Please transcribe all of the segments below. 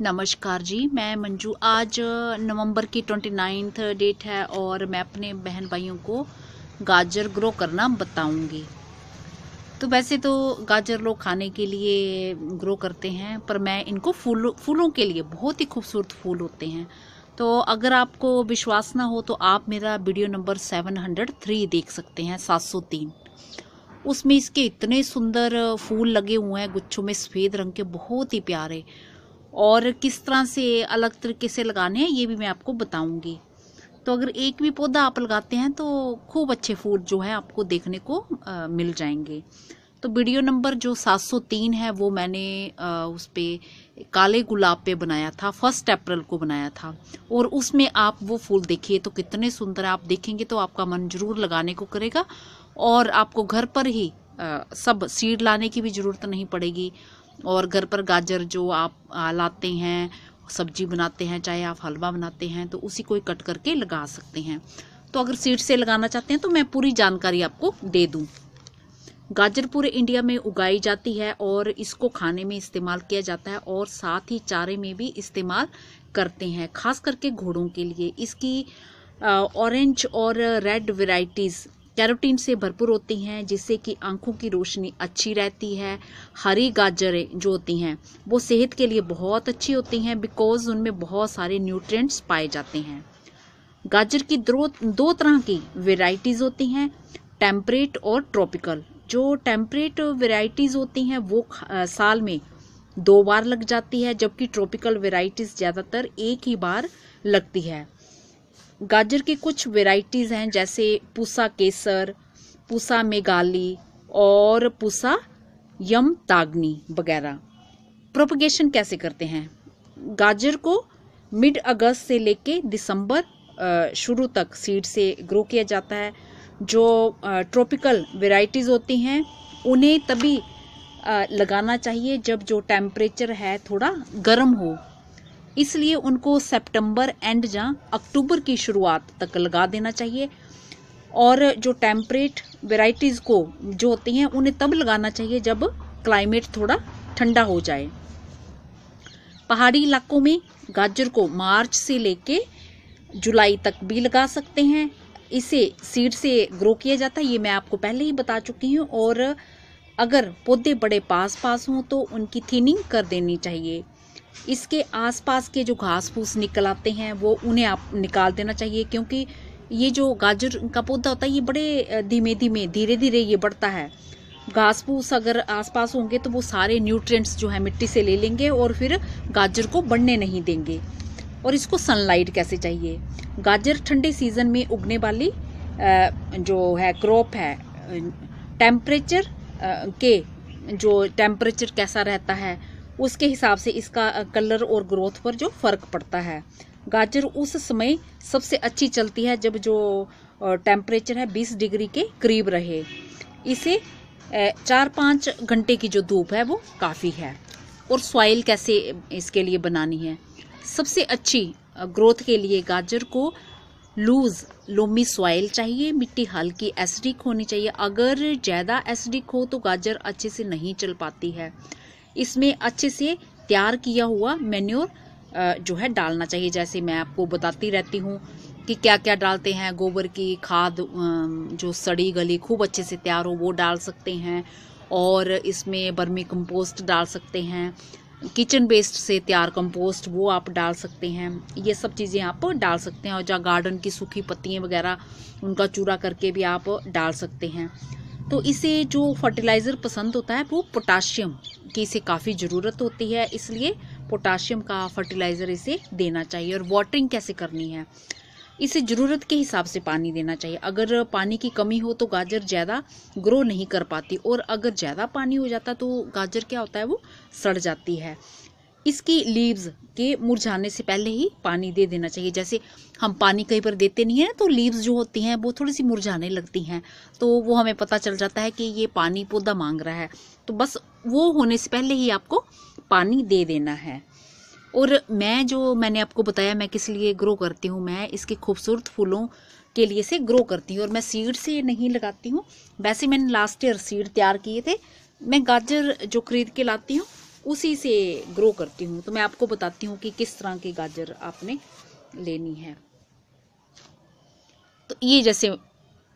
नमस्कार जी, मैं मंजू। आज नवंबर की 29 डेट है और मैं अपने बहन भाइयों को गाजर ग्रो करना बताऊंगी। तो वैसे तो गाजर लोग खाने के लिए ग्रो करते हैं, पर मैं इनको फूलों के लिए, बहुत ही खूबसूरत फूल होते हैं। तो अगर आपको विश्वास ना हो तो आप मेरा वीडियो नंबर 703 देख सकते हैं, 703। उसमें इसके इतने सुंदर फूल लगे हुए हैं गुच्छों में, सफ़ेद रंग के, बहुत ही प्यारे। और किस तरह से अलग तरीके से लगाने हैं ये भी मैं आपको बताऊंगी। तो अगर एक भी पौधा आप लगाते हैं तो खूब अच्छे फूल जो है आपको देखने को मिल जाएंगे। तो वीडियो नंबर जो 703 है वो मैंने उस पे काले गुलाब पे बनाया था, 1 अप्रैल को बनाया था। और उसमें आप वो फूल देखिए तो कितने सुंदर, आप देखेंगे तो आपका मन जरूर लगाने को करेगा। और आपको घर पर ही सब सीड लाने की भी ज़रूरत नहीं पड़ेगी। और घर पर गाजर जो आप लाते हैं, सब्जी बनाते हैं, चाहे आप हलवा बनाते हैं, तो उसी को ही कट करके लगा सकते हैं। तो अगर सीड से लगाना चाहते हैं तो मैं पूरी जानकारी आपको दे दूं। गाजर पूरे इंडिया में उगाई जाती है और इसको खाने में इस्तेमाल किया जाता है और साथ ही चारे में भी इस्तेमाल करते हैं, खास करके घोड़ों के लिए। इसकी ऑरेंज और रेड वैरायटीज़ कैरोटीन से भरपूर होती हैं, जिससे कि आंखों की रोशनी अच्छी रहती है। हरी गाजरें जो होती हैं वो सेहत के लिए बहुत अच्छी होती हैं, बिकॉज उनमें बहुत सारे न्यूट्रिएंट्स पाए जाते हैं। गाजर की दो तरह की वेराइटीज़ होती हैं, टेम्परेट और ट्रॉपिकल। जो टेम्परेट वेराइटीज़ होती हैं वो साल में 2 बार लग जाती है, जबकि ट्रॉपिकल वेराइटीज़ ज़्यादातर एक ही बार लगती है। गाजर की कुछ वेराइटीज़ हैं, जैसे पूसा केसर, पूसा मेघाली और पूसा यमताग्नि वगैरह। प्रोपगेशन कैसे करते हैं? गाजर को मिड अगस्त से लेके दिसंबर शुरू तक सीड से ग्रो किया जाता है। जो ट्रॉपिकल वेराइटीज़ होती हैं उन्हें तभी लगाना चाहिए जब जो टेम्परेचर है थोड़ा गर्म हो, इसलिए उनको सितंबर एंड या अक्टूबर की शुरुआत तक लगा देना चाहिए। और जो टेम्परेट वेराइटीज़ को जो होती हैं उन्हें तब लगाना चाहिए जब क्लाइमेट थोड़ा ठंडा हो जाए। पहाड़ी इलाकों में गाजर को मार्च से लेके जुलाई तक भी लगा सकते हैं। इसे सीड से ग्रो किया जाता है, ये मैं आपको पहले ही बता चुकी हूँ। और अगर पौधे बड़े पास पास हों तो उनकी थिनिंग कर देनी चाहिए। इसके आसपास के जो घास फूस निकल आते हैं वो उन्हें आप निकाल देना चाहिए, क्योंकि ये जो गाजर का पौधा होता है ये बड़े धीरे धीरे ये बढ़ता है। घास फूस अगर आसपास होंगे तो वो सारे न्यूट्रिएंट्स जो है मिट्टी से ले लेंगे और फिर गाजर को बढ़ने नहीं देंगे। और इसको सनलाइट कैसे चाहिए? गाजर ठंडे सीजन में उगने वाली जो है क्रॉप है। टेम्परेचर के जो टेम्परेचर कैसा रहता है उसके हिसाब से इसका कलर और ग्रोथ पर जो फर्क पड़ता है। गाजर उस समय सबसे अच्छी चलती है जब जो टेम्परेचर है 20 डिग्री के करीब रहे। इसे 4-5 घंटे की जो धूप है वो काफ़ी है। और सॉइल कैसे इसके लिए बनानी है? सबसे अच्छी ग्रोथ के लिए गाजर को लूज लोमी सॉइल चाहिए। मिट्टी हल्की एसिडिक होनी चाहिए। अगर ज़्यादा एसिडिक हो तो गाजर अच्छे से नहीं चल पाती है। इसमें अच्छे से तैयार किया हुआ मैन्योर जो है डालना चाहिए। जैसे मैं आपको बताती रहती हूँ कि क्या क्या डालते हैं। गोबर की खाद जो सड़ी गली खूब अच्छे से तैयार हो वो डाल सकते हैं। और इसमें वर्मी कंपोस्ट डाल सकते हैं। किचन वेस्ट से तैयार कंपोस्ट वो आप डाल सकते हैं। ये सब चीज़ें आप डाल सकते हैं। और जहाँ गार्डन की सूखी पत्तियाँ वगैरह उनका चूरा करके भी आप डाल सकते हैं। तो इसे जो फर्टिलाइज़र पसंद होता है वो पोटाशियम की इसे काफ़ी ज़रूरत होती है, इसलिए पोटाशियम का फर्टिलाइज़र इसे देना चाहिए। और वाटरिंग कैसे करनी है? इसे ज़रूरत के हिसाब से पानी देना चाहिए। अगर पानी की कमी हो तो गाजर ज़्यादा ग्रो नहीं कर पाती, और अगर ज़्यादा पानी हो जाता तो गाजर क्या होता है वो सड़ जाती है। इसकी लीव्स के मुरझाने से पहले ही पानी दे देना चाहिए। जैसे हम पानी कहीं पर देते नहीं है तो लीव्स जो होती हैं वो थोड़ी सी मुरझाने लगती हैं, तो वो हमें पता चल जाता है कि ये पानी पौधा मांग रहा है। तो बस वो होने से पहले ही आपको पानी दे देना है। और मैंने आपको बताया मैं किस लिए ग्रो करती हूँ। मैं इसके खूबसूरत फूलों के लिए से ग्रो करती हूँ और मैं सीड से नहीं लगाती हूँ। वैसे मैंने लास्ट ईयर सीड तैयार किए थे। मैं गाजर जो खरीद के लाती हूँ उसी से ग्रो करती हूँ। तो मैं आपको बताती हूँ कि किस तरह की गाजर आपने लेनी है। तो ये जैसे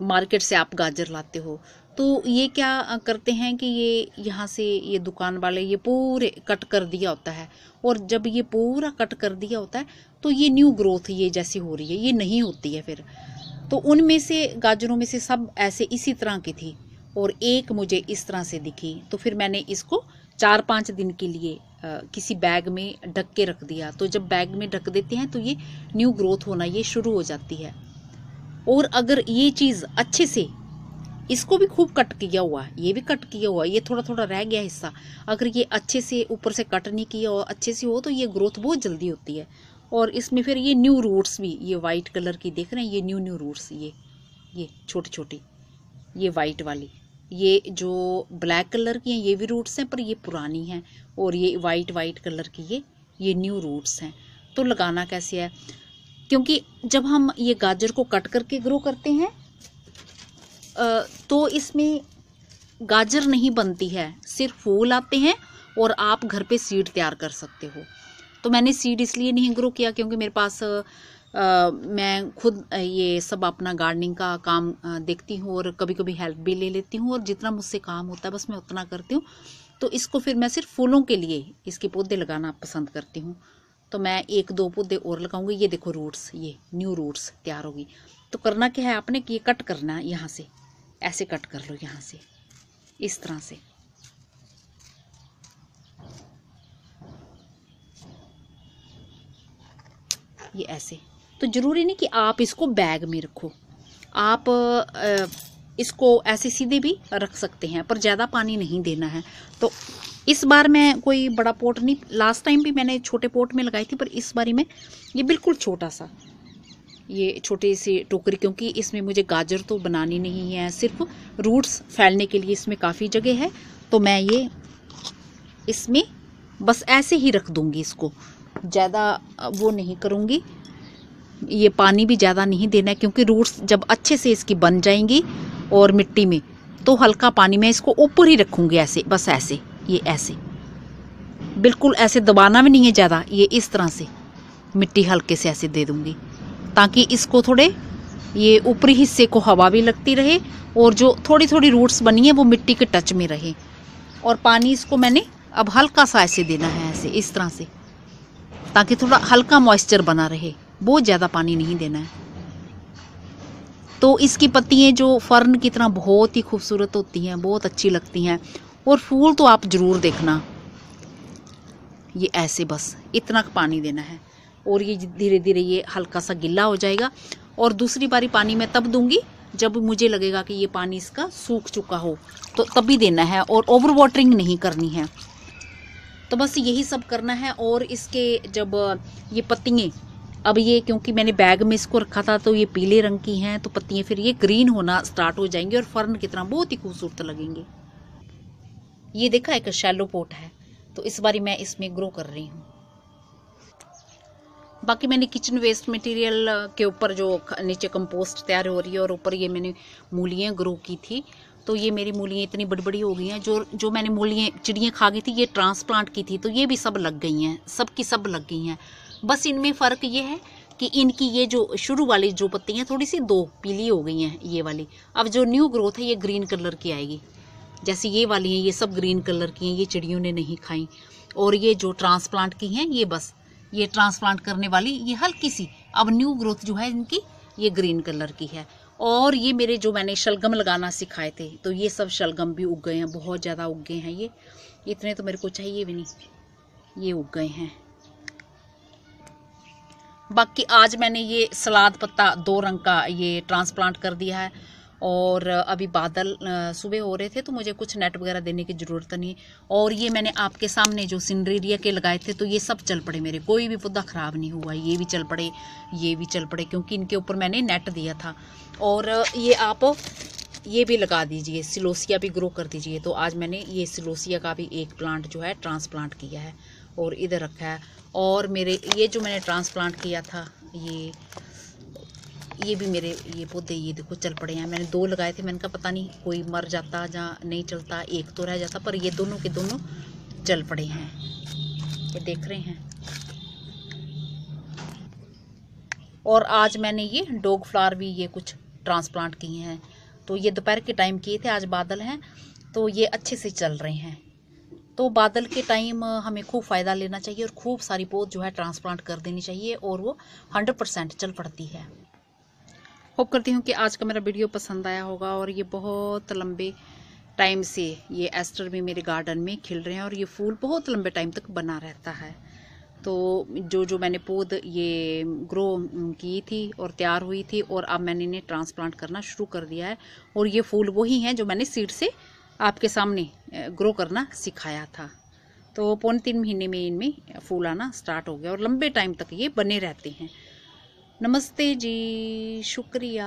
मार्केट से आप गाजर लाते हो तो ये क्या करते हैं कि ये यहाँ से ये दुकान वाले ये पूरे कट कर दिया होता है, और जब ये पूरा कट कर दिया होता है तो ये न्यू ग्रोथ ये जैसी हो रही है ये नहीं होती है फिर। तो उनमें से गाजरों में से सब ऐसे इसी तरह की थी और एक मुझे इस तरह से दिखी। तो फिर मैंने इसको 4-5 दिन के लिए किसी बैग में ढक के रख दिया। तो जब बैग में ढक देते हैं तो ये न्यू ग्रोथ होना ये शुरू हो जाती है। और अगर ये चीज़ अच्छे से, इसको भी खूब कट किया हुआ, ये भी कट किया हुआ, ये थोड़ा थोड़ा रह गया हिस्सा, अगर ये अच्छे से ऊपर से कट नहीं किया और अच्छे से हो तो ये ग्रोथ बहुत जल्दी होती है। और इसमें फिर ये न्यू रूट्स भी, ये वाइट कलर की देख रहे हैं, ये न्यू रूट्स, ये छोटी छोटी, ये वाइट वाली, ये जो ब्लैक कलर की हैं ये भी रूट्स हैं पर ये पुरानी हैं, और ये वाइट कलर की ये न्यू रूट्स हैं। तो लगाना कैसे है, क्योंकि जब हम ये गाजर को कट करके ग्रो करते हैं तो इसमें गाजर नहीं बनती है, सिर्फ फूल आते हैं और आप घर पे सीड तैयार कर सकते हो। तो मैंने सीड इसलिए नहीं ग्रो किया क्योंकि मेरे पास मैं खुद ये सब अपना गार्डनिंग का काम देखती हूँ और कभी कभी हेल्प भी ले लेती हूँ, और जितना मुझसे काम होता है बस मैं उतना करती हूँ। तो इसको फिर मैं सिर्फ फूलों के लिए इसके पौधे लगाना पसंद करती हूँ। तो मैं 1-2 पौधे और लगाऊंगी। ये देखो रूट्स, ये न्यू रूट्स तैयार होगी। तो करना क्या है आपने कि ये कट करना है, यहाँ से ऐसे कट कर लो, यहाँ से इस तरह से। ये ऐसे। तो जरूरी नहीं कि आप इसको बैग में रखो, आप इसको ऐसे सीधे भी रख सकते हैं, पर ज़्यादा पानी नहीं देना है। तो इस बार मैं कोई बड़ा पोट नहीं, लास्ट टाइम भी मैंने छोटे पोट में लगाई थी, पर इस बारी में ये बिल्कुल छोटा सा, ये छोटी सी टोकरी, क्योंकि इसमें मुझे गाजर तो बनानी नहीं है, सिर्फ रूट्स फैलने के लिए इसमें काफ़ी जगह है। तो मैं ये इसमें बस ऐसे ही रख दूँगी, इसको ज़्यादा वो नहीं करूँगी। ये पानी भी ज़्यादा नहीं देना है क्योंकि रूट्स जब अच्छे से इसकी बन जाएंगी और मिट्टी में, तो हल्का पानी मैं इसको ऊपर ही रखूँगी, ऐसे बस ऐसे, ये ऐसे बिल्कुल ऐसे दबाना भी नहीं है ज़्यादा, ये इस तरह से मिट्टी हल्के से ऐसे दे दूँगी ताकि इसको थोड़े ये ऊपरी हिस्से को हवा भी लगती रहे और जो थोड़ी थोड़ी रूट्स बनी है वो मिट्टी के टच में रहे। और पानी इसको मैंने अब हल्का सा ऐसे देना है, ऐसे इस तरह से, ताकि थोड़ा हल्का मॉइस्चर बना रहे, बहुत ज़्यादा पानी नहीं देना है। तो इसकी पत्तियाँ जो फर्न की तरह बहुत ही खूबसूरत होती हैं, बहुत अच्छी लगती हैं। और फूल तो आप ज़रूर देखना, ये ऐसे बस इतना पानी देना है और ये धीरे धीरे ये हल्का सा गिल्ला हो जाएगा। और दूसरी बारी पानी मैं तब दूंगी जब मुझे लगेगा कि ये पानी इसका सूख चुका हो, तो तभी देना है, और ओवर वाटरिंग नहीं करनी है। तो बस यही सब करना है। और इसके जब ये पत्तियाँ, अब ये क्योंकि मैंने बैग में इसको रखा था तो ये पीले रंग की हैं, तो पत्तियाँ फिर ये ग्रीन होना स्टार्ट हो जाएंगी और फर्न की तरह बहुत ही खूबसूरत लगेंगे। ये देखा एक शैलो पोट है, तो इस बारी मैं इसमें ग्रो कर रही हूँ। बाकी मैंने किचन वेस्ट मटेरियल के ऊपर जो नीचे कंपोस्ट तैयार हो रही है और ऊपर ये मैंने मूलियाँ ग्रो की थी, तो ये मेरी मूलियाँ इतनी बड़ी बड़ी हो गई हैं। जो मैंने मूलियाँ चिड़ियाँ खा गई थी, ये ट्रांसप्लांट की थी, तो ये भी सब लग गई हैं, सब की सब लग गई हैं। बस इनमें फ़र्क ये है कि इनकी ये जो शुरू वाली जो पत्तियाँ थोड़ी सी 2 पीली हो गई हैं, ये वाली। अब जो न्यू ग्रोथ है ये ग्रीन कलर की आएगी, जैसे ये वाली हैं, ये सब ग्रीन कलर की हैं, ये चिड़ियों ने नहीं खाई। और ये जो ट्रांसप्लांट की हैं, ये बस ये ट्रांसप्लांट करने वाली ये हल्की सी अब न्यू ग्रोथ जो है इनकी, ये ग्रीन कलर की है। और ये मेरे जो मैंने शलगम लगाना सिखाए थे, तो ये सब शलगम भी उग गए हैं, बहुत ज़्यादा उग गए हैं। ये इतने तो मेरे को चाहिए भी नहीं, ये उग गए हैं। बाकी आज मैंने ये सलाद पत्ता 2 रंग का ये ट्रांसप्लांट कर दिया है। और अभी बादल सुबह हो रहे थे तो मुझे कुछ नेट वगैरह देने की ज़रूरत नहीं। और ये मैंने आपके सामने जो सिनरेरिया के लगाए थे, तो ये सब चल पड़े मेरे, कोई भी पौधा ख़राब नहीं हुआ। ये भी चल पड़े, ये भी चल पड़े, क्योंकि इनके ऊपर मैंने नेट दिया था। और ये आप ये भी लगा दीजिए, सिलोसिया भी ग्रो कर दीजिए। तो आज मैंने ये सिलोसिया का भी एक प्लांट जो है ट्रांसप्लांट किया है और इधर रखा है। और मेरे ये जो मैंने ट्रांसप्लांट किया था, ये भी मेरे ये पौधे ये देखो चल पड़े हैं। मैंने 2 लगाए थे, मैंने कहा पता नहीं कोई मर जाता या नहीं चलता, एक तो रह जाता, पर ये दोनों के दोनों चल पड़े हैं, ये देख रहे हैं। और आज मैंने ये डॉग फ्लावर भी ये कुछ ट्रांसप्लांट किए हैं, तो ये दोपहर के टाइम किए थे, आज बादल हैं तो ये अच्छे से चल रहे हैं। तो बादल के टाइम हमें खूब फ़ायदा लेना चाहिए और खूब सारी पौध जो है ट्रांसप्लांट कर देनी चाहिए और वो 100% चल पड़ती है। होप करती हूँ कि आज का मेरा वीडियो पसंद आया होगा। और ये बहुत लंबे टाइम से ये एस्टर भी मेरे गार्डन में खिल रहे हैं और ये फूल बहुत लंबे टाइम तक बना रहता है। तो जो मैंने पौध ये ग्रो की थी और तैयार हुई थी और अब मैंने इन्हें ट्रांसप्लांट करना शुरू कर दिया है। और ये फूल वही हैं जो मैंने सीड से आपके सामने ग्रो करना सिखाया था। तो 3.25 महीने में इनमें फूल आना स्टार्ट हो गया और लंबे टाइम तक ये बने रहते हैं। नमस्ते जी, शुक्रिया।